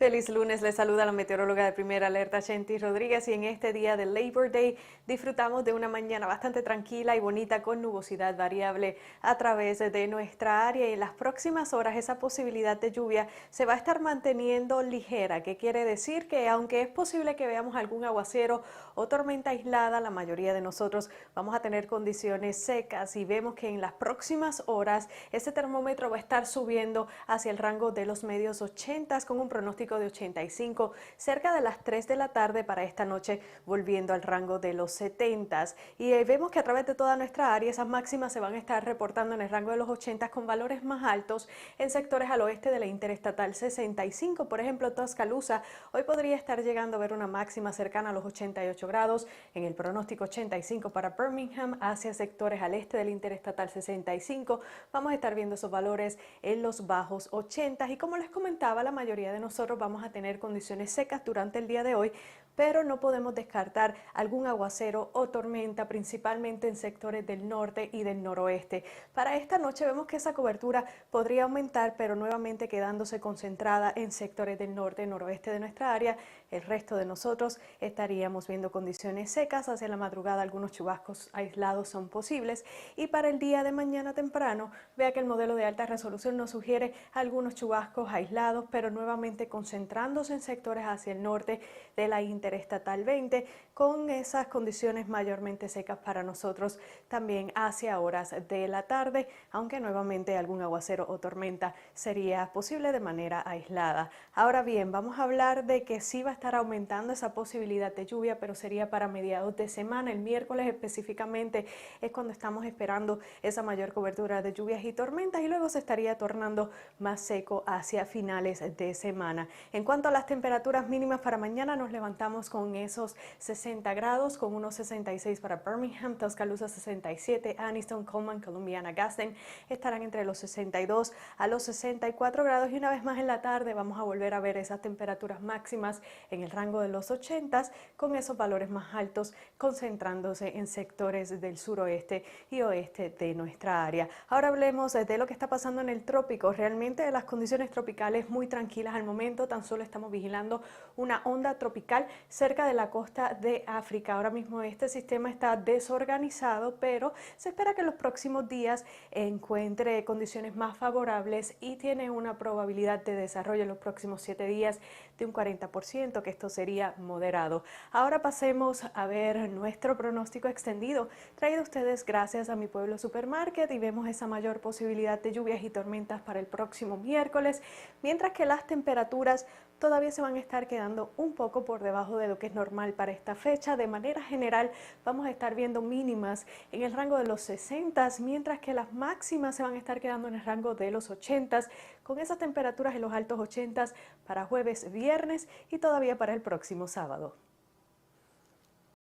Feliz lunes, les saluda la meteoróloga de Primera Alerta, Shenty Rodríguez, y en este día de Labor Day disfrutamos de una mañana bastante tranquila y bonita con nubosidad variable a través de nuestra área, y en las próximas horas esa posibilidad de lluvia se va a estar manteniendo ligera, que quiere decir que aunque es posible que veamos algún aguacero o tormenta aislada, la mayoría de nosotros vamos a tener condiciones secas y vemos que en las próximas horas ese termómetro va a estar subiendo hacia el rango de los medios 80 con un pronóstico de 85 cerca de las 3 de la tarde para esta noche, volviendo al rango de los 70. Y vemos que a través de toda nuestra área esas máximas se van a estar reportando en el rango de los 80 con valores más altos en sectores al oeste de la Interestatal 65. Por ejemplo, Tuscaloosa hoy podría estar llegando a ver una máxima cercana a los 88 grados. En el pronóstico 85 para Birmingham hacia sectores al este de la Interestatal 65 vamos a estar viendo esos valores en los bajos 80, y como les comentaba, la mayoría de nosotros vamos a tener condiciones secas durante el día de hoy, pero no podemos descartar algún aguacero o tormenta, principalmente en sectores del norte y del noroeste. Para esta noche vemos que esa cobertura podría aumentar, pero nuevamente quedándose concentrada en sectores del norte y noroeste de nuestra área. El resto de nosotros estaríamos viendo condiciones secas. Hacia la madrugada algunos chubascos aislados son posibles, y para el día de mañana temprano, vea que el modelo de alta resolución nos sugiere algunos chubascos aislados, pero nuevamente concentrándose en sectores hacia el norte de la Interestatal 20, con esas condiciones mayormente secas para nosotros también hacia horas de la tarde, aunque nuevamente algún aguacero o tormenta sería posible de manera aislada. Ahora bien, vamos a hablar de que sí va a estar aumentando esa posibilidad de lluvia, pero sería para mediados de semana. El miércoles específicamente es cuando estamos esperando esa mayor cobertura de lluvias y tormentas, y luego se estaría tornando más seco hacia finales de semana. En cuanto a las temperaturas mínimas para mañana, nos levantamos con esos 60 grados, con unos 66 para Birmingham, Tuscaloosa 67, Anniston, Coleman, Columbiana, Gaston estarán entre los 62 a los 64 grados, y una vez más en la tarde vamos a volver a ver esas temperaturas máximas en el rango de los 80, con esos valores más altos concentrándose en sectores del suroeste y oeste de nuestra área. Ahora hablemos de lo que está pasando en el trópico. Realmente las condiciones tropicales muy tranquilas al momento, tan solo estamos vigilando una onda tropical cerca de la costa de África. Ahora mismo este sistema está desorganizado, pero se espera que en los próximos días encuentre condiciones más favorables y tiene una probabilidad de desarrollo en los próximos 7 días de un 40%, que esto sería moderado. Ahora pasemos a ver nuestro pronóstico extendido, traído a ustedes gracias a Mi Pueblo Supermarket, y vemos esa mayor posibilidad de lluvias y tormentas para el próximo miércoles, mientras que las temperaturas todavía se van a estar quedando un poco por debajo de lo que es normal para esta fecha. De manera general vamos a estar viendo mínimas en el rango de los 60, mientras que las máximas se van a estar quedando en el rango de los 80, con esas temperaturas en los altos 80 para jueves, viernes y todavía para el próximo sábado.